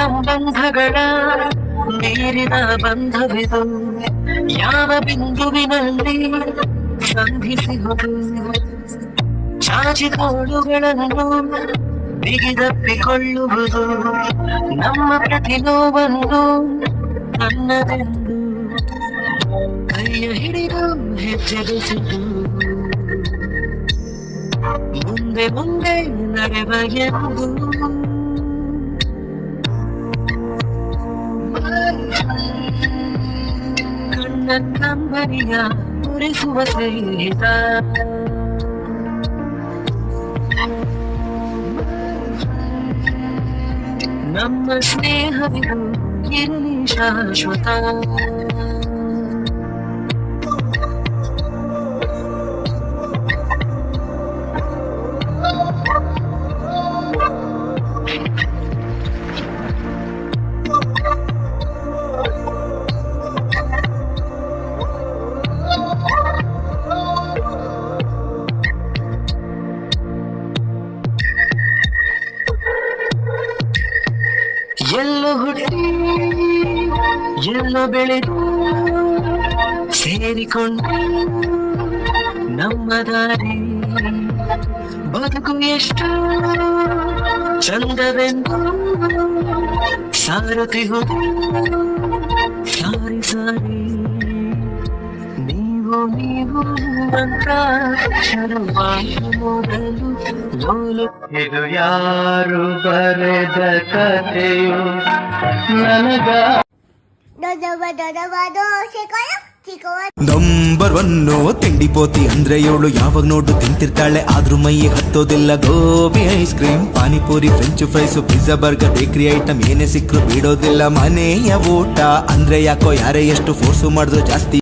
ಸಂಬಂಧಗಳ ಮೀರಿದ ಬಂಧವಿದು ಯಾವ ಬಿಂದುವಿನಲ್ಲಿ ಸಂಧಿಸುವುದು ಚಾಚಿತೋಳುಗಳನ್ನು ಬಿಗಿದಪ್ಪಿಕೊಳ್ಳುವುದು ನಮ್ಮ ಪ್ರತಿ ನೋವನ್ನು ನನ್ನದೆಂದು ಕೈಯ ಹಿಡಿದು ಹೆಜ್ಜೆ ಬೆಸೆದು ಮುಂದೆ ಮುಂದೆ ನಡೆವ ಎಂದು ಕಣ್ಣ ಕಂಬನಿಯ ಉರಿಸುವ ಸ್ನೇಹಿತ ನಮ್ಮ ಸ್ನೇಹವಿದು ಇರಲಿ ಶಾಶ್ವತ ಎಲ್ಲೋ ಹುಟ್ಟಿ ಎಲ್ಲೋ ಬೆಳೆದು ಸೇರಿಕೊಂಡು ನಮ್ಮ ದಾರಿ ಬದುಕು ಎಷ್ಟು ಚಂದವೆಂದು ಸಾರುತ್ತಿಹುದು ಸಾರಿ ಸಾರಿ ನೀವು ಅಂತ ಶುರುವಾದ ಮೊದಲು ಲೋಲು ಇದು ಯಾರು ಬರೆದ ಕಥೆಯು ನನಗ ನಂಬರ್ ಒನ್ನು ತಿಂಡಿಪೋತಿ ಅಂದ್ರೆ ಇವಳು ಯಾವಾಗ ನೋಡು ತಿಂತಿರ್ತಾಳೆ ಆದ್ರೂ ಮೈಗೆ ಹತ್ತೋದಿಲ್ಲ gobi ice cream panipuri French fries pizza burger bakery item ಏನೇ ಸಿಕ್ಕರು ಬಿಡೋದಿಲ್ಲ ಮನೆಯ ಊಟ ಅಂದ್ರೆ ಯಾಕೋ ಯಾರೇ ಎಷ್ಟು ಫೋರ್ಸು ಮಾಡಿದ್ರು ಜಾಸ್ತಿ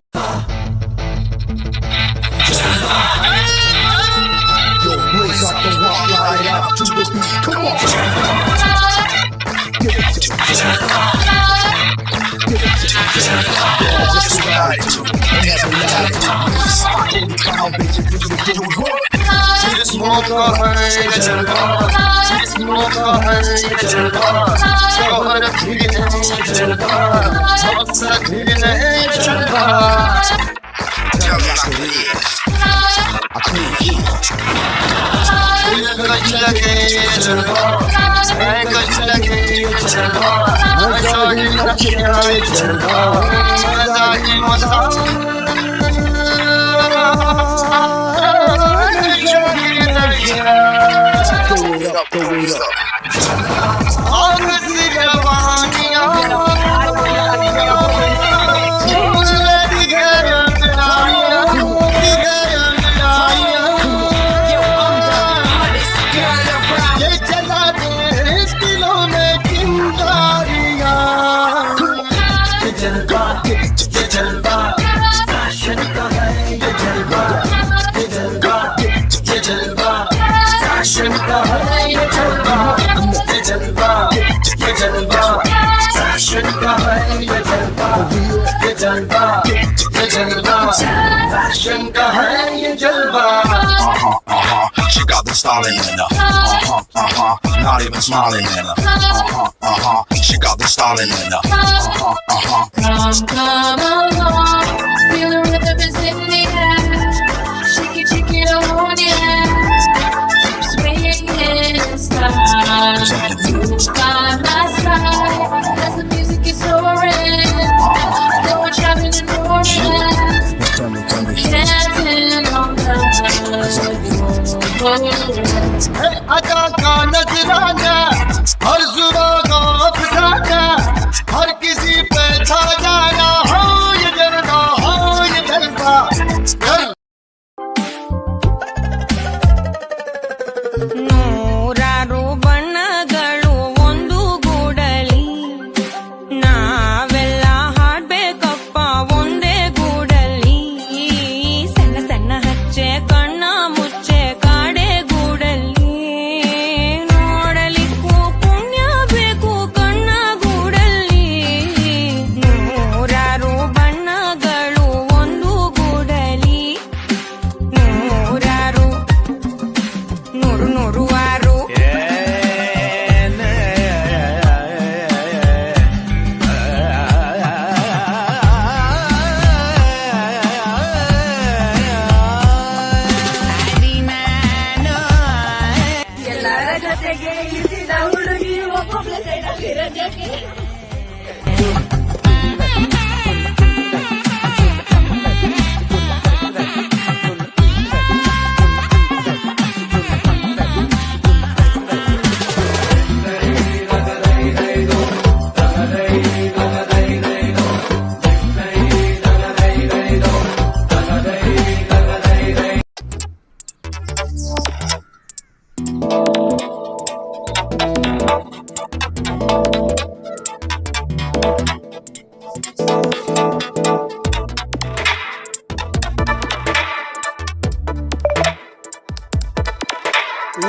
Fashion ka hai ye jalwa. She got the styling in her. Not even smiling in her. She got the styling in her. Come along, feel the rhythm is in the air. Shake it on yeah. Keep swinging in style. Move by my side as the music is soaring. Then we're traveling and roaring. Dancing on the अदा का नजराना हर जुबा का अफसाना हर किसी पे छा जाना हो ये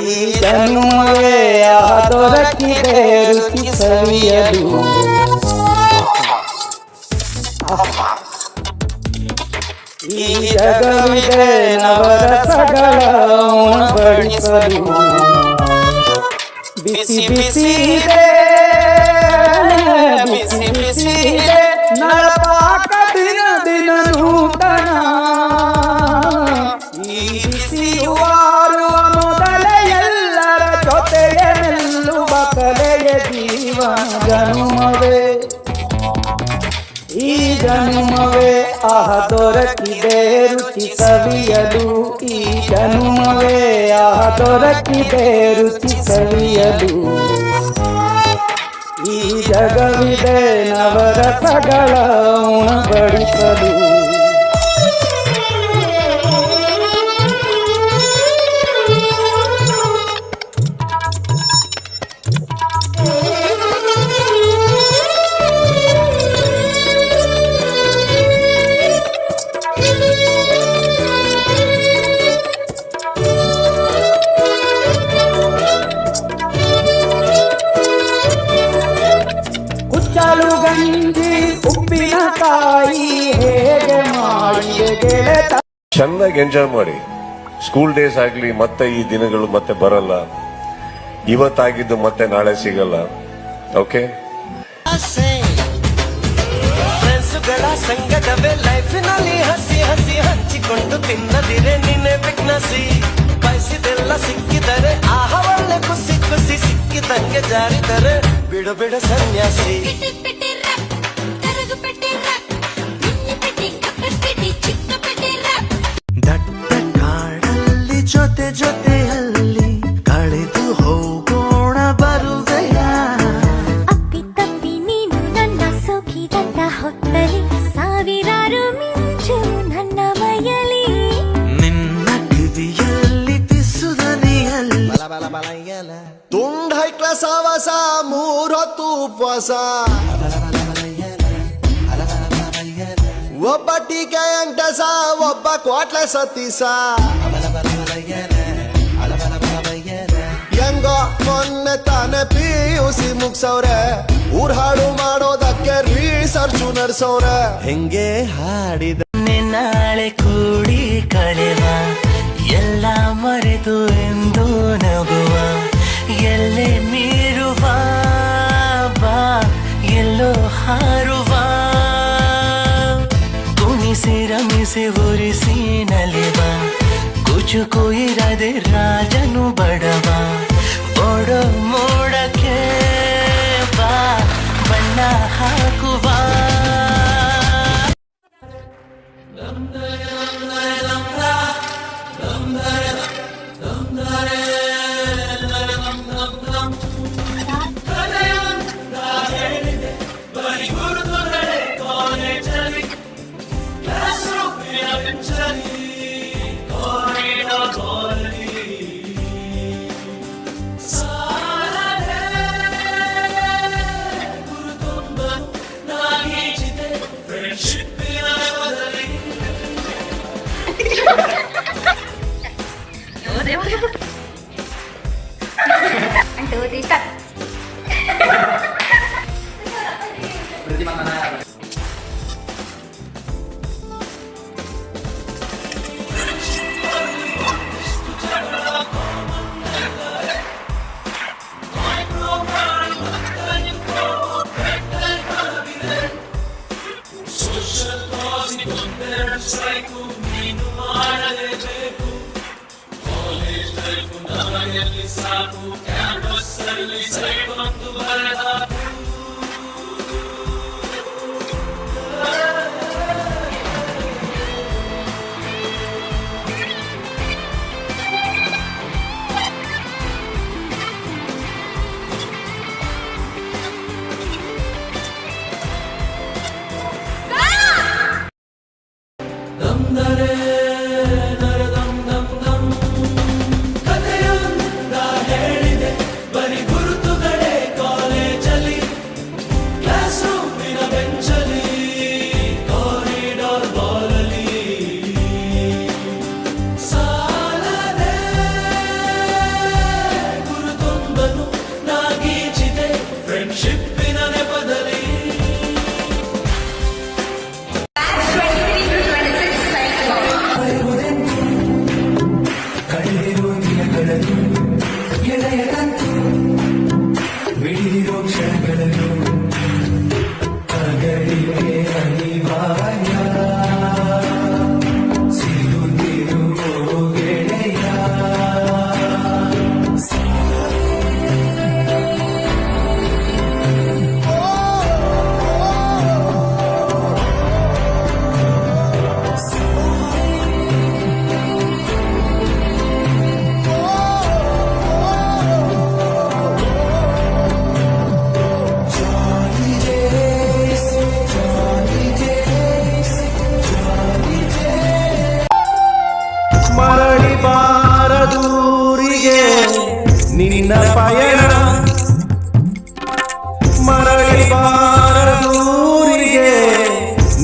ಈ ಜನ್ಮವೇ ದೊರಕಿದೆ ರುಚಿ ಸವಿಯಲು ಈ ಜಗವಿದೆ ನವರಸಗಳ ಉಣಬಡಿಸಲು ಬಿಸಿ ಬಿಸಿ ಇದೆ ಬಿಸಿ ಬಿಸಿ ಇದೆ ನಳಪಾಕ ದಿನ ದಿನ ನೂತನ ಈ ಬಿಸಿಯುವಾರುವ ಮೊದಲೇ ಎಲ್ಲರ ಜೊತೆಗೆ ನಿಲ್ಲುವ ಕಲೆಯ ಜೀವನ ಜನುಮವೇ ಈ ಜನುಮವೇ ದೊರಕಿದೆ ರುಚಿ ಸವಿಯಲು ಈ ಜನುಮವೇ ದೊರಕಿದೆ ರುಚಿ ಸವಿಯಲು ಈ ಜಗವಿದೆ ನವರಸಗಳ ಉಣಬಡಿಸಲು ಕುಚ್ಚಲು ಗಂಜಿ ಉಪ್ಪಿನಕಾಯಿ ಹೇಗೆ ಮಾಡಿದೆ ಗೆಳೆತ ಚೆನ್ನಾಗಿ ಎಂಜಾಯ್ ಮಾಡಿ. ಸ್ಕೂಲ್ ಡೇಸ್ ಆಗ್ಲಿ ಮತ್ತೆ ಈ ದಿನಗಳು ಮತ್ತೆ ಬರಲ್ಲ. ಇವತ್ತಾಗಿದ್ದು ಮತ್ತೆ ನಾಳೆ ಸಿಗಲ್ಲ. ಓಕೆ, ಫ್ರೆಂಡ್ಸುಗಳ ಸಂಗಡವೇ ಲೈಫಿನಲ್ಲಿ ಹಸಿ ಹಸಿ ಹಂಚಿಕೊಂಡು ತಿನ್ನದಿರೆ ನಿನ್ನೆ ಬಿಗ್ನಸಿ ಬಯಸಿದೆಲ್ಲ ಸಿಕ್ಕಿದರೆ ಆಹ ಒಳ್ಳೆ ಖುಷಿ ಖುಷಿ ಸಿಕ್ಕಿದಂಗೆ ಜಾರಿದರೆ ಬಿಡು ಬಿಡು ಸನ್ಯಾಸಿ. ದಟ್ಟ ಕಾಡಲ್ಲಿ ಜೊತೆ ಜೊತೆಯಲ್ಲಿ ಕಳೆದು ಹೋಗೋಣ ಬರುವೆಯ ಅಪ್ಪಿ ತಪ್ಪಿ ನೀನು ನನ್ನ ಸೋಕಿದಂತ ಹೊತ್ತಲಿ ಸಾವಿರಾರು ಮಿಂಚು ನನ್ನ ಮೈಯಲಿ ನಿನ್ನ ಕಿವಿಯಲ್ಲಿ ಪಿಸುದನಿಯಲ್ಲಿ ತುಂಡ ಹೈಕ್ಲ ಸಾವಸ ಮೂರೊತ್ತು ಉಪವಾಸ ಒಬ್ಬ ಟೀಕೆ ಅಂಟಸ ಒಬ್ಬ ಕ್ವಾಟ್ಲೆ ಸತೀಸ ಹೆಂಗೋ ಮೊನ್ನೆ ತಾನೆ PUC ಮುಗ್ಸವ್ರೆ ಊರ್ ಹಾಡು ಮಾಡೋದಕ್ಕೆ ರಿಸರ್ಚು ನಡ್ಸವ್ರೆ ಹೆಂಗೆ ಹಾಡಿದ ನಾಳೆ ಕೂಡಿ ಕಳೆವ ಎಲ್ಲ ಮರೆತು ಎಂದು ನಗುವ ಎಲ್ಲೇ ಮೀರುವ ಬಾ ಎಲ್ಲೋ ಹಾರುವ ಕುಣಿಸಿ ರಮಿಸಿ ಉರಿಸಿ ನಲಿವ ಕುಚುಕು ಇರದೆ ರಾಜನು ಬಡವ ಓಡೋ ಮೋಡಕ್ಕೆ ಬಾ ಬಣ್ಣ ಹಾಕುವ ಬಾರದೂರಿಗೆ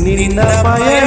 ನಿನ್ನ ಪಯಣ